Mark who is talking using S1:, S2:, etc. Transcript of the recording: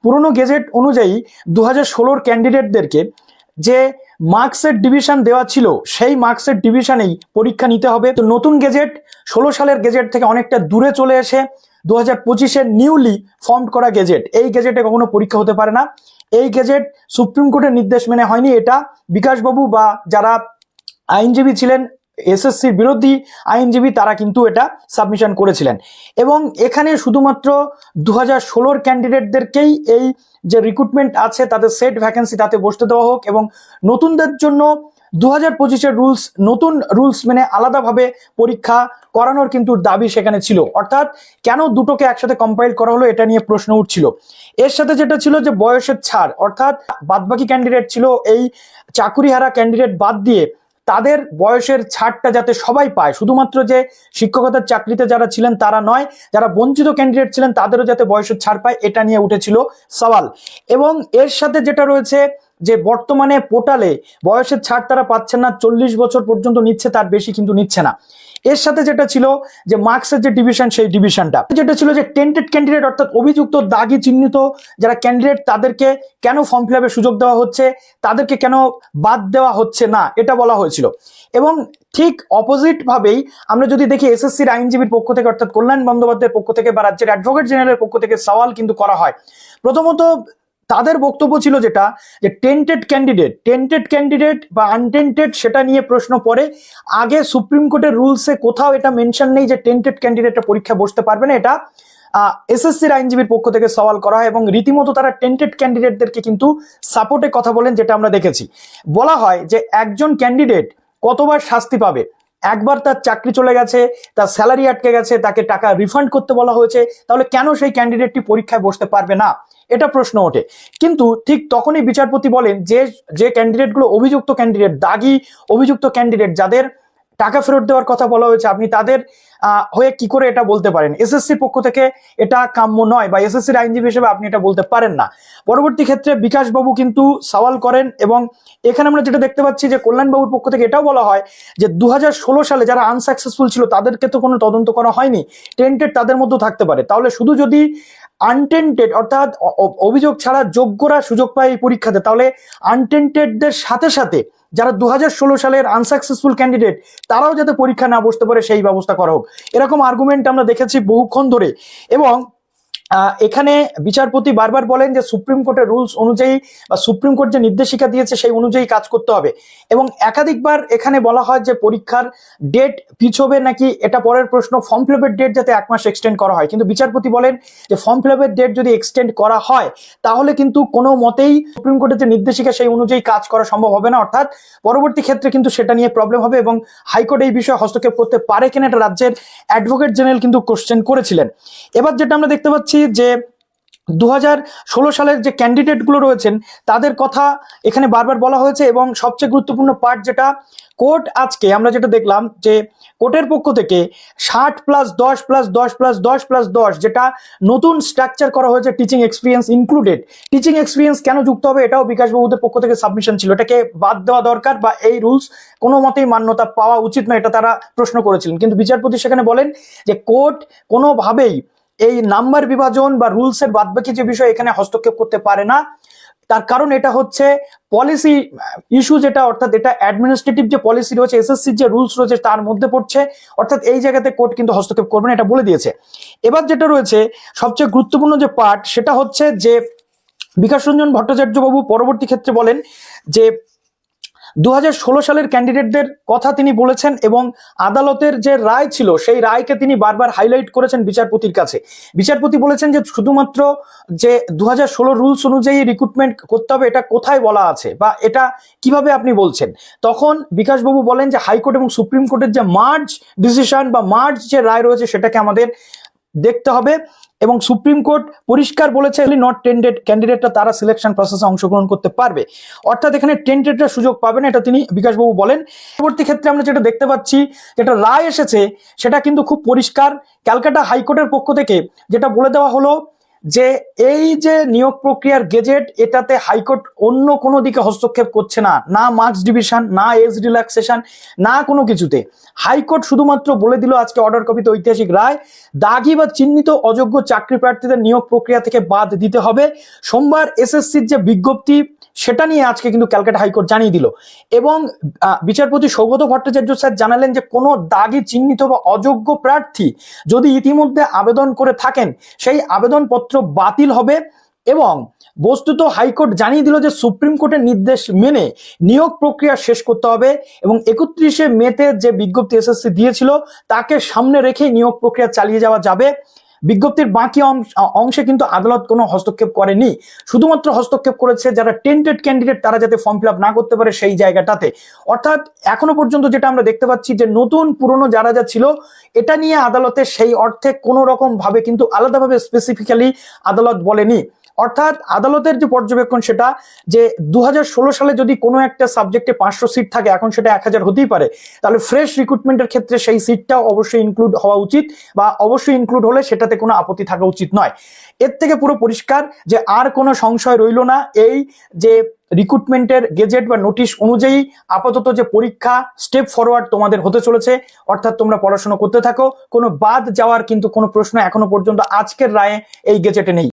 S1: পুরনো গেজেট অনুযায়ী 2016 ক্যান্ডিডেটদেরকে যে মার্কসের ডিভিশন দেওয়া ছিল সেই মার্কসের ডিভিশনেই পরীক্ষা নিতে হবে। তো নতুন গেজেট 16 সালের গেজেট থেকে অনেকটা দূরে চলে এসে 2025-এর নিউলি ফর্ম করা গেজেট, এই গেজেটে কখনো পরীক্ষা হতে পারে না। এই গেজেট সুপ্রিম কোর্টের নির্দেশ মেনে হয়নি, এটা বিকাশবাবু বা যারা আইনজীবী ছিলেন এসএসসির বিরোধী আইনজীবী তারা কিন্তু এটা সাবমিশন করেছিলেন। এবং এখানে শুধুমাত্র 2016 ক্যান্ডিডেটদেরকেই এই যে রিক্রুটমেন্ট আছে তাদের সেট ভ্যাকেন্সি তাতে বসতে দেওয়া হোক, এবং নতুনদের জন্য 2025-এর রুলস, নতুন রুলস মেনে আলাদাভাবে পরীক্ষা করানোর কিন্তু দাবি সেখানে ছিল। অর্থাৎ কেন দুটোকে একসাথে কম্পাইল করা হলো এটা নিয়ে প্রশ্ন উঠছিল। এর সাথে যেটা ছিল যে বয়সের ছাড়, অর্থাৎ বাদবাকি ক্যান্ডিডেট ছিল এই চাকুরিহারা ক্যান্ডিডেট বাদ দিয়ে তাদের বয়সের ছাড়টা যাতে সবাই পায়, শুধুমাত্র যে শিক্ষকতার চাকরিতে যারা ছিলেন তারা নয়, যারা বঞ্চিত ক্যান্ডিডেট ছিলেন তাদেরও যাতে বয়সের ছাড় পায়, এটা নিয়ে উঠেছিল সওয়াল। এবং এর সাথে যেটা রয়েছে যে বর্তমানে পোর্টালে বয়সের ছাড় তারা পাচ্ছেন না, 40 বছর পর্যন্ত নিচ্ছে, তার বেশি কিন্তু নিচ্ছে না। এর সাথে যেটা ছিল যে মার্কসের যে ডিভিশন, সেই ডিভিশনটা যেটা ছিল যে টেন্টেড ক্যান্ডিডেট অর্থাৎ অভিযুক্ত দাগি চিহ্নিত যারা ক্যান্ডিডেট তাদেরকে কেন ফর্ম ফিল আপের সুযোগ দেওয়া হচ্ছে, তাদেরকে কেন বাদ দেওয়া হচ্ছে না, এটা বলা হয়েছিল। এবং ঠিক অপোজিট ভাবেই আমরা যদি দেখি এসএসসির আইনজীবীর পক্ষ থেকে অর্থাৎ কল্যাণ বন্দ্যোপাধ্যায়ের পক্ষ থেকে বা রাজ্যের অ্যাডভোকেট জেনারেলের পক্ষ থেকে সওয়াল কিন্তু করা হয়। প্রথমত তাদের বক্তব্য ছিল যেটা যে টেন্টেড ক্যান্ডিডেট বা আনটেন্টেড সেটা নিয়ে প্রশ্ন পড়ে। আগে সুপ্রিম কোর্টের রুলসে কোথাও এটা মেনশন নেই যে টেন্টেড ক্যান্ডিডেটটা পরীক্ষা বসতে পারবে না, এটা এসএসসির আইনজীবীর পক্ষ থেকে সওয়াল করা হয়। এবং রীতিমতো তারা টেন্টেড ক্যান্ডিডেটদেরকে কিন্তু সাপোর্টে কথা বলেন, যেটা আমরা দেখেছি। বলা হয় যে একজন ক্যান্ডিডেট কতবার শাস্তি পাবে, একবার তার চাকরি চলে গেছে, তার স্যালারি আটকে গেছে, তাকে টাকা রিফান্ড করতে বলা হয়েছে, তাহলে কেন সেই ক্যান্ডিডেটটি পরীক্ষায় বসতে পারবে না, এটা প্রশ্ন ওঠে। কিন্তু ঠিক তখনই বিচারপতি বলেন যে যে ক্যান্ডিডেটগুলো অভিযুক্ত ক্যান্ডিডেট, দাগি অভিযুক্ত ক্যান্ডিডেট, যাদের টাকা ফেরত দেওয়ার কথা বলা হয়েছে, আপনি তাদের হয়ে কি করে এটা বলতে পারেন? এসএসসির পক্ষ থেকে এটা কাম্য নয়, বা এসএসসির আইনজীবী হিসেবে আপনি এটা বলতে পারেন না। পরবর্তী ক্ষেত্রে বিকাশবাবু কিন্তু সওয়াল করেন, এবং এখানে আমরা যেটা দেখতে পাচ্ছি যে কল্যাণবাবুর পক্ষ থেকে এটাও বলা হয় যে 2016 সালে যারা আনসাকসেসফুল ছিল তাদেরকে তো কোনো তদন্ত করা হয়নি, টেন্টেড তাদের মধ্যেও থাকতে পারে। তাহলে শুধু যদি আনটেন্টেড অর্থাৎ অভিযোগ ছাড়া যোগ্যরা সুযোগ পায় এই পরীক্ষাতে, তাহলে আনটেন্টেডদের সাথে সাথে যারা 2016 সালের আনসাকসেসফুল ক্যান্ডিডেট তারাও যাতে পরীক্ষা না বসতে পারে সেই ব্যবস্থা করা হোক, এরকম আর্গুমেন্ট আমরা দেখেছি বহুক্ষণ ধরে। এবং এখানে বিচারপতি বারবার বলেন যে সুপ্রিম কোর্টের রুলস অনুযায়ী বা সুপ্রিম কোর্ট যে নির্দেশিকা দিয়েছে সেই অনুযায়ী কাজ করতে হবে। এবং একাধিকবার এখানে বলা হয় যে পরীক্ষার ডেট পিছবে নাকি, এটা পরের প্রশ্ন। ফর্ম ফিল আপের ডেট যাতে 1 মাস এক্সটেন্ড করা হয়, কিন্তু বিচারপতি বলেন যে ফর্ম ফিল আপের ডেট যদি এক্সটেন্ড করা হয় তাহলে কিন্তু কোনো মতেই সুপ্রিম কোর্টের যে নির্দেশিকা সেই অনুযায়ী কাজ করা সম্ভব হবে না, অর্থাৎ পরবর্তী ক্ষেত্রে কিন্তু সেটা নিয়ে প্রবলেম হবে। এবং হাইকোর্ট এই বিষয়ে হস্তক্ষেপ করতে পারে কিনা এটা রাজ্যের অ্যাডভোকেট জেনারেল কিন্তু কোশ্চেন করেছিলেন। এবার যেটা আমরা দেখতে পাচ্ছি যে 2016 সালের যে ক্যান্ডিডেট গুলো রয়েছেন তাদের কথা এখানে বারবার বলা হয়েছে। এবং সবচেয়ে গুরুত্বপূর্ণ পার্ট যেটা কোর্ট আজকে আমরা যেটা দেখলাম যে কোর্টের পক্ষ থেকে 60+10+10+10+10 যেটা নতুন স্ট্রাকচার করা হয়েছে, teaching experience included. Teaching experience কেন যুক্ত হবে এটাও বিকাশবাবুদের পক্ষ থেকে সাবমিশন ছিল, এটাকে বাদ দেওয়া দরকার বা এই রুলস কোনো মতেই মান্যতা পাওয়া উচিত না, এটা তারা প্রশ্ন করেছিলেন। কিন্তু বিচারপতি সেখানে বলেন যে কোর্ট কোনোভাবেই এই নাম্বার বিভাজন বা রুলসের বাদবাকি যে বিষয় এখানে হস্তক্ষেপ করতে পারে না। তার কারণ এটা হচ্ছে পলিসি ইস্যু, যেটা অর্থাৎ এটা অ্যাডমিনিস্ট্রেটিভ যে পলিসি রয়েছে, এসএসসির যে রুলস রয়েছে তার মধ্যে পড়ছে, অর্থাৎ এই জায়গাতে কোর্ট কিন্তু হস্তক্ষেপ করবে না, এটা বলে দিয়েছে। এবার যেটা রয়েছে সবচেয়ে গুরুত্বপূর্ণ যে পার্ট সেটা হচ্ছে যে বিকাশ রঞ্জন ভট্টাচার্য বাবু পরবর্তী ক্ষেত্রে বলেন যে 2016 সালের ক্যান্ডিডেটদের কথা তিনি বলেছেন, এবং আদালতের যে রায় ছিল সেই রায়কে তিনি বারবার হাইলাইট করেছেন বিচারপতির কাছে। বিচারপতি বলেছেন যে শুধুমাত্র যে 2016 রুলস অনুযায়ী রিক্রুটমেন্ট করতে হবে এটা কোথায় বলা আছে বা এটা কিভাবে আপনি বলছেন। তখন বিকাশবাবু বলেন যে হাইকোর্ট এবং সুপ্রিম কোর্টের যে মার্জ ডিসিশন বা মার্জ যে রায় রয়েছে সেটাকে আমাদের দেখতে হবে। এবং সুপ্রিম কোর্ট পরিষ্কার বলেছে নট টেন্টেড ক্যান্ডিডেটরা তারা সিলেকশন প্রসেসে অংশগ্রহণ করতে পারবে, অর্থাৎ এখানে টেন্টেডরা সুযোগ পাবে না, এটা তিনি বিকাশবাবু বলেন। পরবর্তী ক্ষেত্রে আমরা যেটা দেখতে পাচ্ছি যেটা রায় এসেছে সেটা কিন্তু খুব পরিষ্কার। ক্যালকাটা হাইকোর্টের পক্ষ থেকে যেটা বলে দেওয়া হলো যে এই যে নিয়োগ প্রক্রিয়ার গেজেট, এটাতে হাইকোর্ট অন্য কোনো দিকে হস্তক্ষেপ করছে না, না মার্কস ডিভিশন, না এজ রিল্যাক্সেশন, না কোনো কিছুতে। হাইকোর্ট শুধুমাত্র বলে দিল আজকে অর্ডার কপিতে ঐতিহাসিক রায়, দাগি বা চিহ্নিত অযোগ্য চাকরি প্রার্থীদের নিয়োগ প্রক্রিয়া থেকে বাদ দিতে হবে। সোমবার এসএসসির যে বিজ্ঞপ্তি সেটা নিয়ে আজকে কিন্তু ক্যালকাটা হাইকোর্ট জানিয়ে দিল, এবং বিচারপতি সৌগত ভট্টাচার্য স্যার জানালেন যে কোনো দাগি চিহ্নিত বা অযোগ্য প্রার্থী যদি ইতিমধ্যে আবেদন করে থাকেন সেই আবেদনপত্র বাতিল হবে। এবং বস্তুত হাইকোর্ট জানিয়ে দিল যে সুপ্রিম কোর্টের নির্দেশ মেনে নিয়োগ প্রক্রিয়া শেষ করতে হবে, এবং 31শে মেতে যে বিজ্ঞপ্তি এসএসসি দিয়েছিল তাকে সামনে রেখে নিয়োগ প্রক্রিয়া চালিয়ে যাওয়া যাবে। বিজ্ঞপ্তির বাকি অংশে কিন্তু আদালত কোনো হস্তক্ষেপ করেনি, শুধুমাত্র হস্তক্ষেপ করেছে যারা টেন্টেড ক্যান্ডিডেট তারা যাতে ফর্ম ফিল আপ না করতে পারে সেই জায়গাটাতে। অর্থাৎ এখনো পর্যন্ত যেটা আমরা দেখতে পাচ্ছি যে নতুন পুরনো যারা যা ছিল এটা নিয়ে আদালতে সেই অর্থে কোনো রকম ভাবে কিন্তু আলাদাভাবে স্পেসিফিক্যালি আদালত বলেনি। অর্থাৎ আদালতের যে পর্যবেক্ষণ সেটা যে 2016 সালে যদি কোনো একটা সাবজেক্টে 500 সিট থাকে, এখন সেটা 1000 হতেই পারে, তাহলে ফ্রেশ রিক্রুটমেন্টের ক্ষেত্রে সেই সিটটাও অবশ্যই ইনক্লুড হওয়া উচিত, বা অবশ্যই ইনক্লুড হলে সেটাতে কোনো আপত্তি থাকা উচিত নয়। এর থেকে পুরো পরিষ্কার যে আর কোনো সংশয় রইল না, এই যে রিক্রুটমেন্টের গেজেট বা নোটিশ অনুযায়ী আপাতত যে পরীক্ষা স্টেপ ফরওয়ার্ড তোমাদের হতে চলেছে, অর্থাৎ তোমরা পড়াশোনা করতে থাকো, কোনো বাদ যাওয়ার কিন্তু কোনো প্রশ্ন এখনো পর্যন্ত আজকের রায়ে এই গেজেটে নেই।